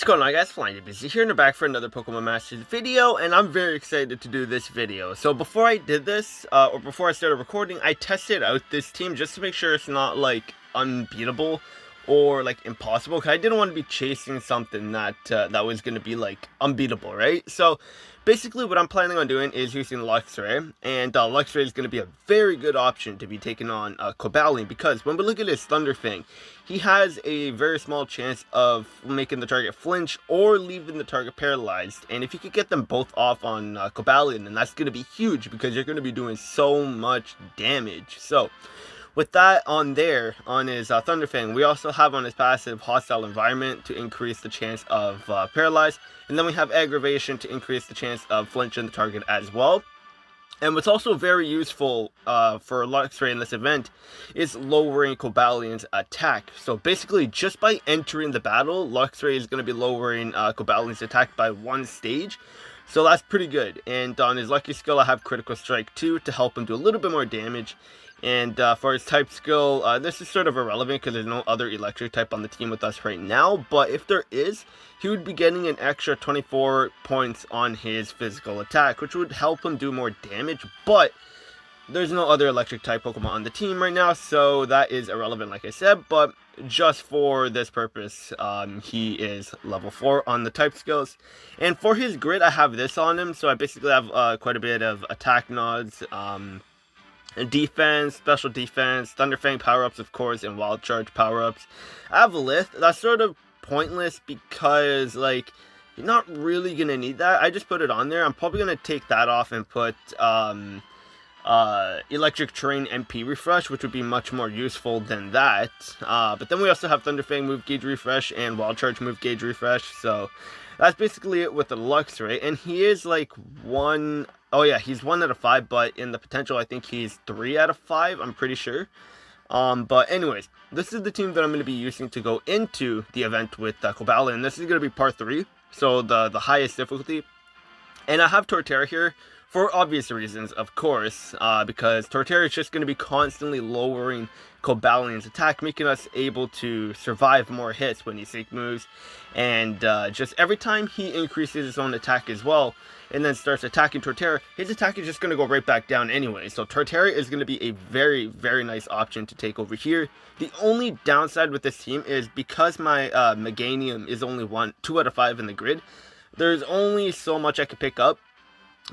What's going on, guys? Flying busy here and we're back for another Pokemon Masters video, and I'm very excited to do this video. So before I did this, or before I started recording, I tested out this team just to make sure it's not like unbeatable or like impossible, because I didn't want to be chasing something that that was going to be like unbeatable, right? So basically what I'm planning on doing is using Luxray, and Luxray is going to be a very good option to be taking on Cobalion, because when we look at his Thunder Fang, he has a very small chance of making the target flinch or leaving the target paralyzed, and if you could get them both off on Cobalion, then that's going to be huge, because you're going to be doing so much damage. So with that on there, on his Thunder Fang, we also have on his passive Hostile Environment to increase the chance of Paralyze, and then we have Aggravation to increase the chance of flinching the target as well. And what's also very useful for Luxray in this event is lowering Cobalion's attack. So basically, just by entering the battle, Luxray is going to be lowering Cobalion's attack by 1 stage. So that's pretty good. And on his Lucky Skill, I have Critical Strike 2 to help him do a little bit more damage. And for his type skill, this is sort of irrelevant because there's no other electric type on the team with us right now. But if there is, he would be getting an extra 24 points on his physical attack, which would help him do more damage. But there's no other electric type Pokemon on the team right now, so that is irrelevant, like I said. But just for this purpose, he is level 4 on the type skills. And for his grid, I have this on him, so I basically have quite a bit of attack nods, defense, special defense, Thunder Fang power-ups, of course, and Wild Charge power-ups. I have Lith. That's sort of pointless because, like, you're not really going to need that. I just put it on there. I'm probably going to take that off and put Electric Terrain MP Refresh, which would be much more useful than that. But then we also have Thunder Fang Move Gauge Refresh and Wild Charge Move Gauge Refresh. So that's basically it with the Luxray. And he is like he's 1 out of 5, but in the potential, I think he's 3 out of 5, I'm pretty sure. But anyways, this is the team that I'm going to be using to go into the event with Cobalion. This is going to be part 3, so the highest difficulty. And I have Torterra here for obvious reasons, of course, because Torterra is just going to be constantly lowering Cobalion's attack, making us able to survive more hits when he sync moves. And just every time he increases his own attack as well, and then starts attacking Torterra, his attack is just going to go right back down anyway. So Torterra is going to be a very, very nice option to take over here. The only downside with this team is because my Meganium is only 2 out of 5 in the grid, there's only so much I can pick up.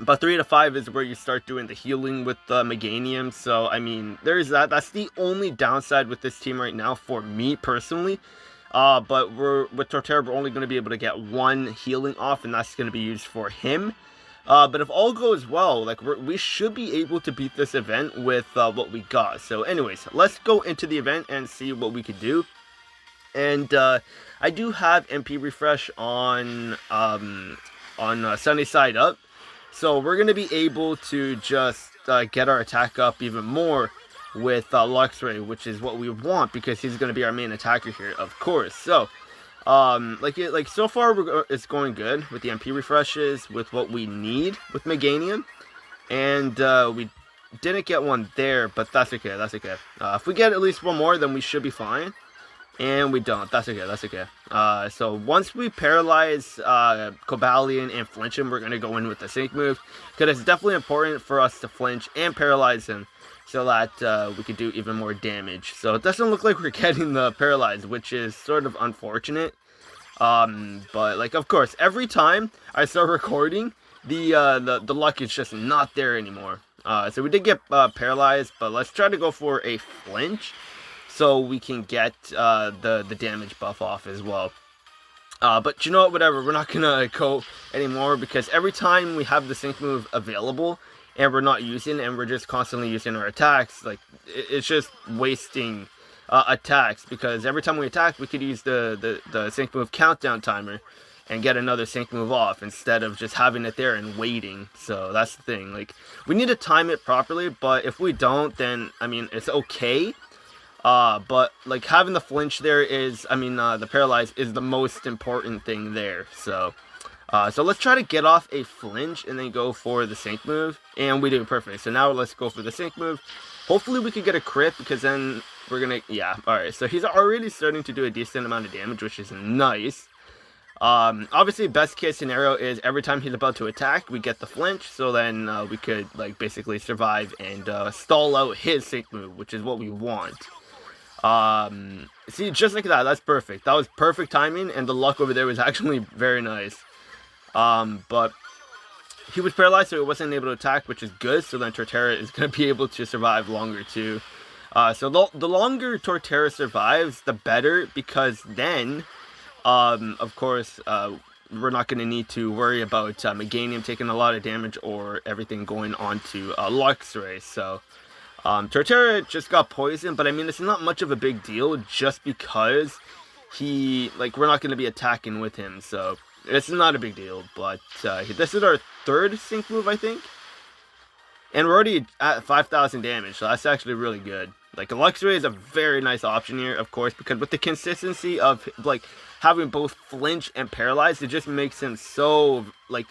But 3 out of 5 is where you start doing the healing with the Meganium. So, I mean, there's that. That's the only downside with this team right now for me personally. But with Torterra, we're only going to be able to get 1 healing off, and that's going to be used for him. But if all goes well, like we should be able to beat this event with what we got. So anyways, let's go into the event and see what we could do. And I do have MP Refresh on Sunny Side Up. So we're going to be able to just get our attack up even more with Luxray, which is what we want, because he's going to be our main attacker here, of course. So so far it's going good with the MP refreshes, with what we need with Meganium, and we didn't get one there, but that's okay. If we get at least 1 more, then we should be fine, and we don't. That's okay. So once we paralyze Cobalion and flinch him, we're gonna go in with the sync move, because it's definitely important for us to flinch and paralyze him, so that we could do even more damage. So it doesn't look like we're getting the paralyzed, which is sort of unfortunate. But like, of course, every time I start recording, the luck is just not there anymore. So we did get paralyzed, but let's try to go for a flinch so we can get the damage buff off as well. But you know what, whatever, we're not gonna go anymore, because every time we have the sync move available and we're not using, and we're just constantly using our attacks, like, it's just wasting attacks, because every time we attack, we could use the sync move countdown timer and get another sync move off, instead of just having it there and waiting. So that's the thing, like, we need to time it properly, but if we don't, then, I mean, it's okay. But like, having the flinch there is, the paralyze is the most important thing there. So let's try to get off a flinch and then go for the sync move, and we do perfect. So now let's go for the sync move. Hopefully we could get a crit, because then we're gonna, yeah, alright. So he's already starting to do a decent amount of damage, which is nice. Obviously, best case scenario is every time he's about to attack, we get the flinch, so then we could like basically survive and stall out his sync move, which is what we want. See, just like that, that's perfect. That was perfect timing, and the luck over there was actually very nice. But he was paralyzed, so he wasn't able to attack, which is good. So then Torterra is going to be able to survive longer too. So the longer Torterra survives, the better, because then, of course, we're not going to need to worry about Meganium taking a lot of damage or everything going on to Luxray. So Torterra just got poisoned, but I mean, it's not much of a big deal just because we're not going to be attacking with him. So it's not a big deal, but this is our third sync move, I think. And we're already at 5,000 damage, so that's actually really good. Like, Luxray is a very nice option here, of course, because with the consistency of, like, having both flinch and paralyzed, it just makes him so, like,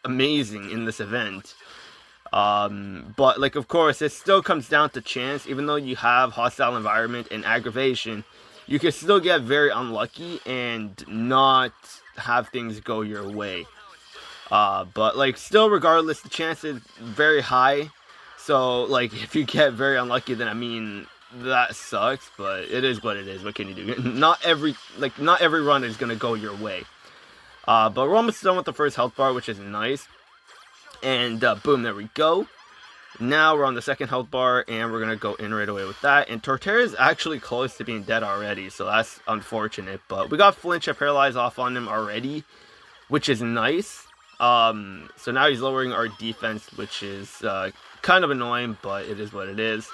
amazing in this event. But, like, of course, it still comes down to chance. Even though you have hostile environment and aggravation, you can still get very unlucky and not have things go your way. But, like, still, regardless, the chance is very high. So, like, if you get very unlucky, then, I mean, that sucks, but it is what it is. What can you do? Not every run is going to go your way. But we're almost done with the first health bar, which is nice. And, boom, there we go. Now we're on the second health bar, and we're going to go in right away with that. And Torterra is actually close to being dead already, so that's unfortunate. But we got flinch and paralyze off on him already, which is nice. So now he's lowering our defense, which is kind of annoying, but it is what it is.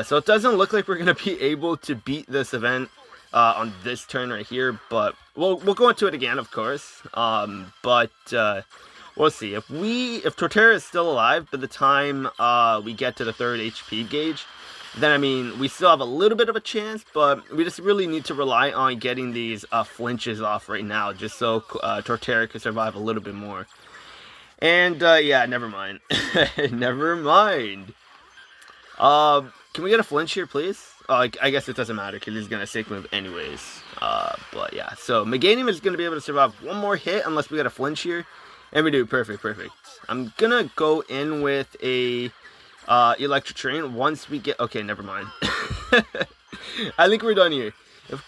So it doesn't look like we're going to be able to beat this event on this turn right here, but we'll go into it again, of course. But we'll see. If Torterra is still alive by the time we get to the third HP gauge, then, I mean, we still have a little bit of a chance, but we just really need to rely on getting these flinches off right now, just so Torterra can survive a little bit more. And, yeah, never mind. Never mind. Can we get a flinch here, please? I guess it doesn't matter, because he's going to sync move anyways. But, yeah. So, Meganium is going to be able to survive one more hit, unless we get a flinch here. And we do. Perfect, perfect. I'm going to go in with a electric train once we get... Okay, never mind. I think we're done here.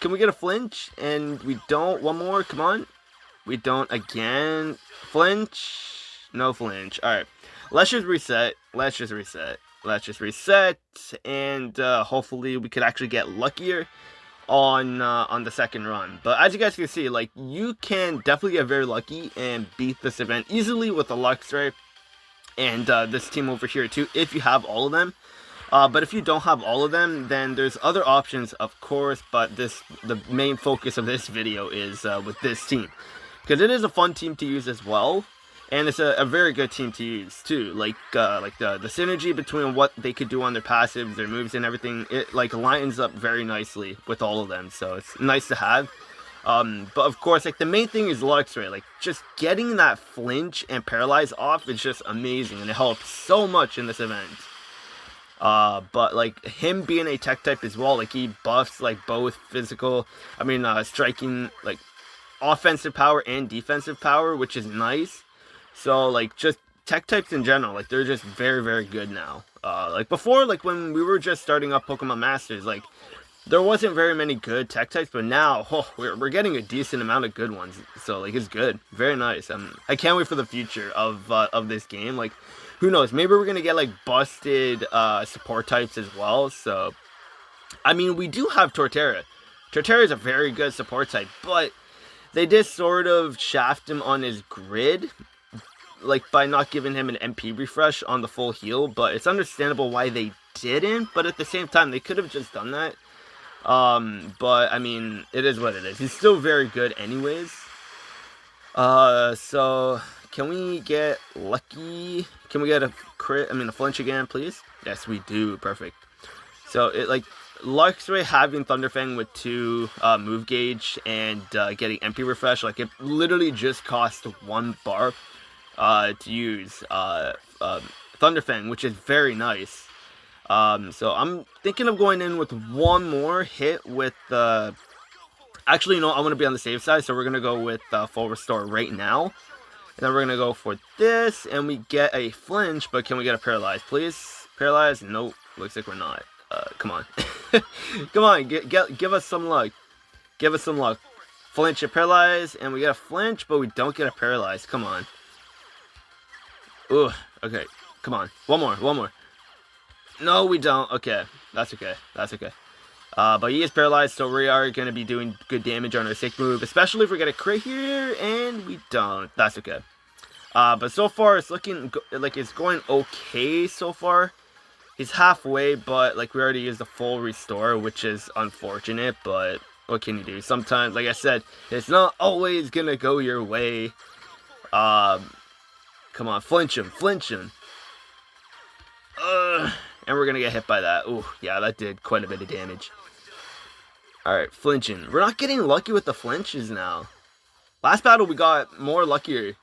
Can we get a flinch? And we don't. One more. Come on. We don't again. Flinch. No flinch. Alright. Let's just reset. Let's just reset. And hopefully we could actually get luckier on the second run. But as you guys can see, like, you can definitely get very lucky and beat this event easily with the Luxray and this team over here too, if you have all of them. But if you don't have all of them, then there's other options, of course, but the main focus of this video is with this team, because it is a fun team to use as well, and it's a very good team to use too. Like the synergy between what they could do on their passives, their moves, and everything, it like lines up very nicely with all of them, so it's nice to have. But of course, like, the main thing is Luxray. Like, just getting that flinch and paralyze off is just amazing, and it helps so much in this event. But like, him being a tech type as well, like, he buffs like both physical, striking, like, offensive power and defensive power, which is nice. So, like, just tech types in general, like, they're just very, very good now. Like, before, like, when we were just starting up Pokemon Masters, like, there wasn't very many good tech types, but now, we're getting a decent amount of good ones. So, like, it's good. Very nice. I can't wait for the future of this game. Like, who knows? Maybe we're going to get, like, busted support types as well. So, I mean, we do have Torterra. Torterra is a very good support type, but they did sort of shaft him on his grid, like, by not giving him an MP refresh on the full heal. But it's understandable why they didn't, but at the same time, they could have just done that. But, I mean, it is what it is. He's still very good anyways. So, can we get lucky? Can we get a crit, a flinch again, please? Yes, we do. Perfect. So, Luxray having Thunderfang with 2 move gauge and getting MP refresh, like, it literally just cost 1 bar to use Thunderfang, which is very nice. So I'm thinking of going in with one more hit with the Actually, you know, I want to be on the safe side, so we're going to go with full restore right now. And then we're going to go for this, and we get a flinch, but can we get a paralyze, please? Paralyze? Nope. Looks like we're not. Come on. Come on, give us some luck. Give us some luck. Flinch and paralyze, and we get a flinch, but we don't get a paralyze. Come on. Ooh, okay. Come on. One more. No, we don't. Okay. That's okay. But he is paralyzed, so we are going to be doing good damage on our sick move, especially if we get a crit here, and we don't. That's okay. But so far, it's looking like it's going okay so far. He's halfway, but like we already used the full restore, which is unfortunate, but what can you do? Sometimes, like I said, it's not always going to go your way. Come on, flinch him. And we're going to get hit by that. Ooh, yeah, that did quite a bit of damage. Alright, flinching. We're not getting lucky with the flinches now. Last battle, we got more luckier.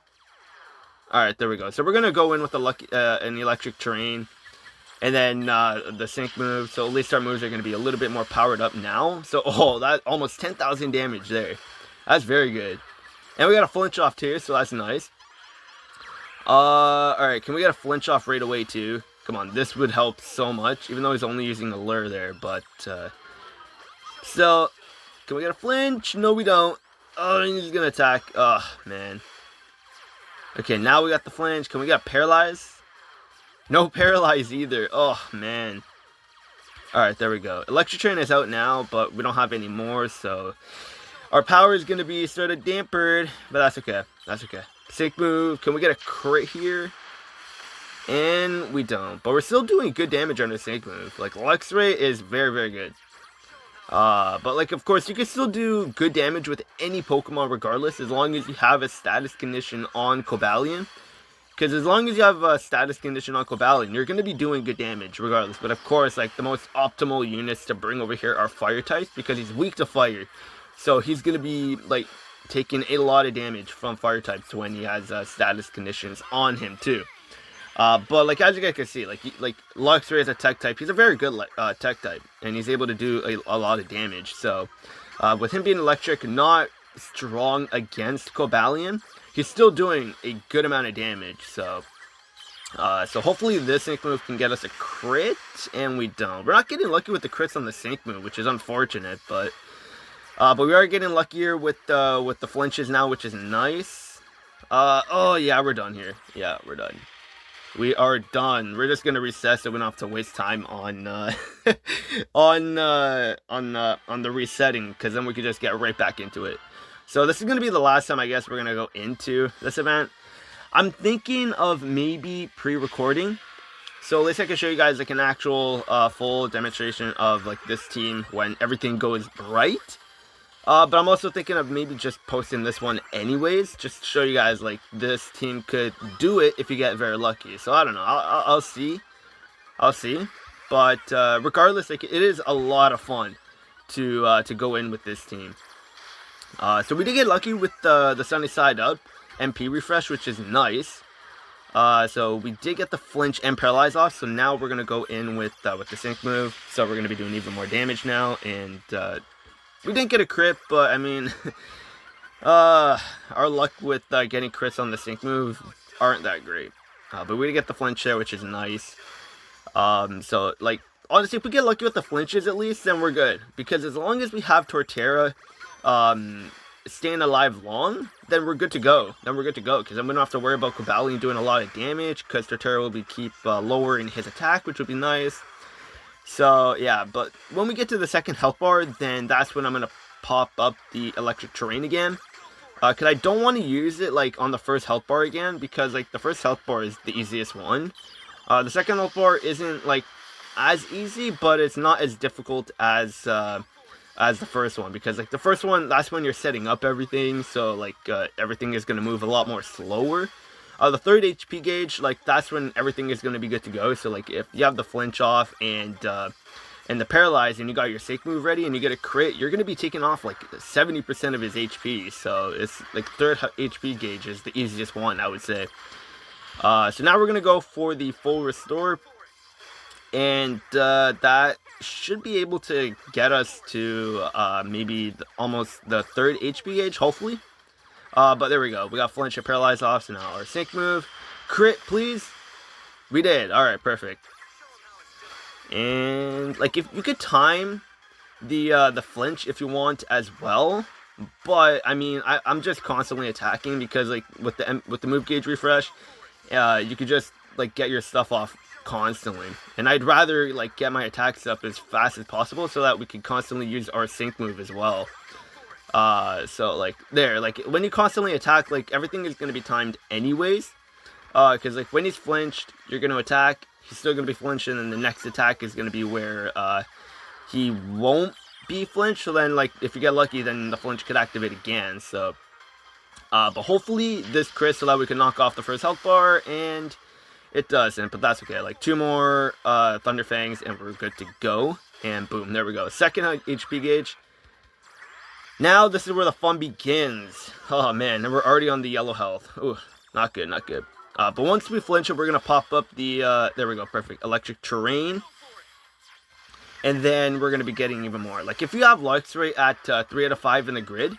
Alright, there we go. So we're going to go in with an electric terrain. And then the sync move. So at least our moves are going to be a little bit more powered up now. So, oh, that almost 10,000 damage there. That's very good. And we got a flinch off too, so that's nice. Alright, can we get a flinch off right away too? Come on, this would help so much, even though he's only using the lure there, but, so, can we get a flinch? No, we don't. Oh, he's gonna attack. Oh, man. Okay, now we got the flinch. Can we get a paralyze? No paralyze either. Oh, man. Alright, there we go. Electric Train is out now, but we don't have any more, so our power is gonna be sort of dampered, but that's okay. Sync move. Can we get a crit here? And we don't. But we're still doing good damage on the sync move. Like, Luxray is very, very good. But, like, of course, you can still do good damage with any Pokemon regardless, as long as you have a status condition on Cobalion. Because as long as you have a status condition on Cobalion, you're going to be doing good damage regardless. But, of course, like, the most optimal units to bring over here are Fire types, because he's weak to Fire. So, he's going to be, like, taking a lot of damage from Fire types when he has status conditions on him, too. But like as you guys can see, like Luxray is a tech type. He's a very good tech type, and he's able to do a lot of damage. So with him being electric, not strong against Cobalion, he's still doing a good amount of damage. So so hopefully this sync move can get us a crit, and we don't. We're not getting lucky with the crits on the sync move, which is unfortunate. But we are getting luckier with the flinches now, which is nice. Oh yeah, we're done here. Yeah, we're done. We are done. We're just gonna recess so we don't have to waste time on the resetting, because then we could just get right back into it. So this is gonna be the last time I guess we're gonna go into this event. I'm thinking of maybe pre-recording, so at least I can show you guys like an actual full demonstration of like this team when everything goes right. But I'm also thinking of maybe just posting this one anyways, just to show you guys, like, this team could do it if you get very lucky. So, I don't know. I'll see. But, regardless, like, it is a lot of fun to go in with this team. So, we did get lucky with the Sunny Side Up MP refresh, which is nice. So, we did get the flinch and paralyze off, so now we're going to go in with the sync move. So, we're going to be doing even more damage now, and, we didn't get a crit, but, I mean, our luck with getting crits on the sync move aren't that great. But we did get the flinch there, which is nice. So, like, honestly, if we get lucky with the flinches at least, then we're good. Because as long as we have Torterra staying alive long, then we're good to go. Because then we don't have to worry about Cobalion doing a lot of damage, because Torterra will keep lowering his attack, which would be nice. So, yeah, but when we get to the second health bar, then that's when I'm going to pop up the electric terrain again. Because I don't want to use it, like, on the first health bar again, because, like, the first health bar is the easiest one. The second health bar isn't, like, as easy, but it's not as difficult as the first one. Because, like, the first one, that's when you're setting up everything, so, like, everything is going to move a lot more slower. The third HP gauge, like, that's when everything is going to be good to go. So, like, if you have the flinch off and the paralyze, and you got your sync move ready, and you get a crit, you're going to be taking off, like, 70% of his HP. So, it's, like, third HP gauge is the easiest one, I would say. So, now we're going to go for the full restore. And that should be able to get us to maybe almost the 3rd HP gauge, hopefully. But there we go. We got flinch and paralyze off, so now our sync move. Crit, please. We did. Alright, perfect. And like if you could time the flinch if you want as well. But I mean, I'm just constantly attacking because like with the move gauge refresh, you could just like get your stuff off constantly. And I'd rather like get my attacks up as fast as possible so that we can constantly use our sync move as well. So like there, like when you constantly attack, like everything is going to be timed anyways. Because like when he's flinched, you're going to attack, he's still going to be flinched, and then the next attack is going to be where he won't be flinched. So then like if you get lucky, then the flinch could activate again. So but hopefully this crit so that we can knock off the first health bar, and it doesn't, but that's okay. Like 2 more Thunder Fangs and we're good to go. And boom, there we go. 2nd HP gauge. Now this is where the fun begins. Oh man, and we're already on the yellow health. Ooh, not good, not good. But once we flinch it, we're going to pop up the, there we go, perfect, electric terrain. And then we're going to be getting even more. Like if you have Luxray at 3 out of 5 in the grid,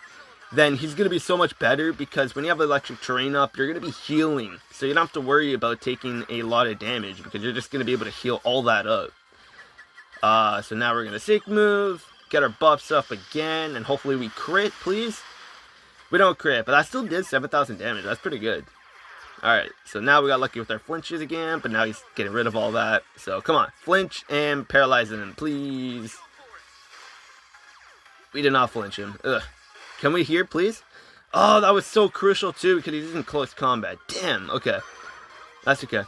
then he's going to be so much better because when you have electric terrain up, you're going to be healing. So you don't have to worry about taking a lot of damage because you're just going to be able to heal all that up. So now we're going to sync move, get our buffs up again, and hopefully we crit, please. We don't crit, but that still did 7,000 damage. That's pretty good. Alright, so now we got lucky with our flinches again, but now he's getting rid of all that. So come on, flinch and paralyze him, please. We did not flinch him. Ugh. Can we hear, please? Oh, that was so crucial too, because he's in close combat. Damn, okay. That's okay.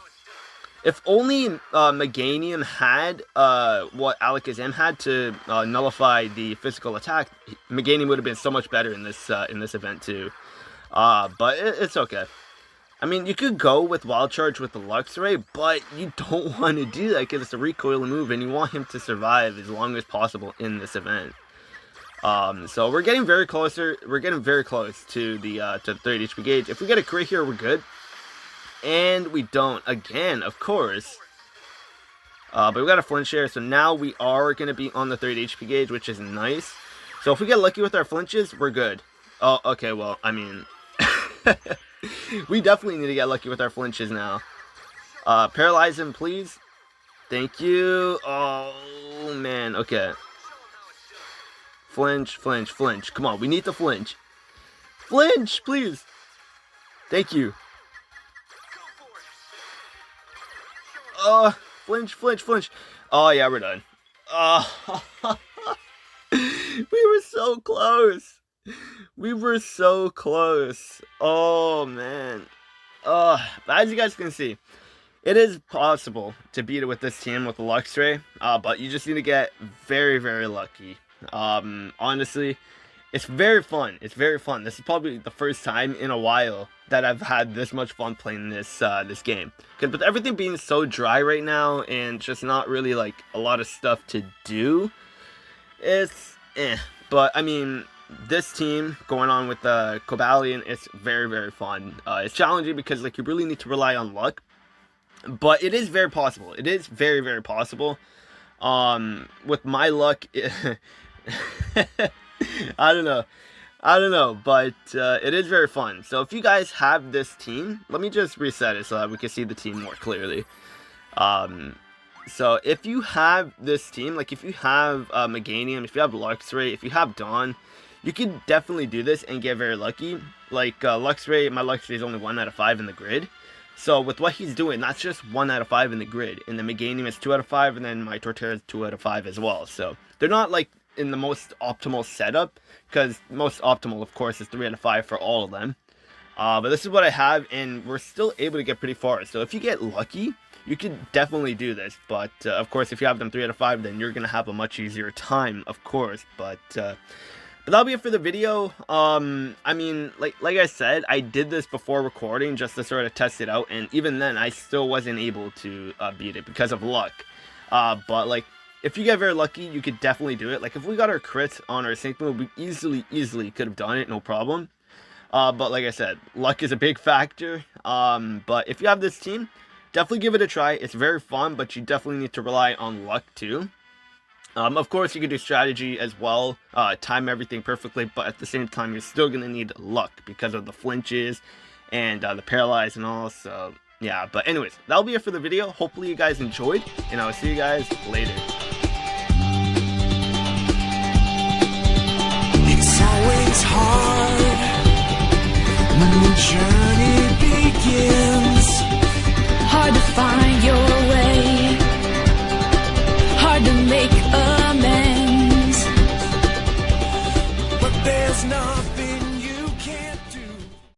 If only Meganium had what Alakazam had to nullify the physical attack, Meganium would have been so much better in this event too. But it's okay. I mean, you could go with Wild Charge with the Luxray, but you don't want to do that because it's a recoil move, and you want him to survive as long as possible in this event. So we're getting very closer. We're getting very close to the 3rd HP gauge. If we get a crit here, we're good. And we don't again, of course. But we got a flinch here, so now we are going to be on the 3rd HP gauge, which is nice. So if we get lucky with our flinches, we're good. Oh, okay, well, I mean, we definitely need to get lucky with our flinches now. Paralyze him, please. Thank you. Oh, man, okay. Flinch, flinch, flinch. Come on, we need to flinch. Flinch, please. Thank you. Flinch, flinch, flinch. Oh, yeah, we're done. We were so close. We were so close. Oh, man. As you guys can see, it is possible to beat it with this team with the Luxray, but you just need to get very, very lucky. Honestly, it's very fun. It's very fun. This is probably the first time in a while that I've had this much fun playing this game. Because with everything being so dry right now and just not really like a lot of stuff to do, it's But I mean, this team going on with Cobalion, it's very, very fun. It's challenging because like you really need to rely on luck, but it is very possible. It is very, very possible. With my luck, I don't know, but it is very fun. So if you guys have this team, let me just reset it so that we can see the team more clearly. So if you have this team, like if you have Meganium, if you have Luxray, if you have Dawn, you can definitely do this and get very lucky. Like Luxray, my Luxray is only 1 out of 5 in the grid. So with what he's doing, that's just 1 out of 5 in the grid. And the Meganium is 2 out of 5, and then my Torterra is 2 out of 5 as well. So they're not like in the most optimal setup, because most optimal, of course, is 3 out of 5 for all of them. But this is what I have, and we're still able to get pretty far. So if you get lucky, you can definitely do this. But of course, if you have them 3 out of 5, then you're gonna have a much easier time, of course. But that'll be it for the video. I mean, like I said, I did this before recording just to sort of test it out, and even then, I still wasn't able to beat it because of luck. But like, if you get very lucky, you could definitely do it. Like, if we got our crit on our sync move, we easily could have done it, no problem. But like I said, luck is a big factor. But if you have this team, definitely give it a try. It's very fun, but you definitely need to rely on luck too. Of course, you can do strategy as well, time everything perfectly, but at the same time, you're still going to need luck because of the flinches and the paralyze and all, so yeah. But anyways, that'll be it for the video. Hopefully you guys enjoyed, and I'll see you guys later. It's always hard when the journey begins. Hard to find your way, hard to make amends. But there's no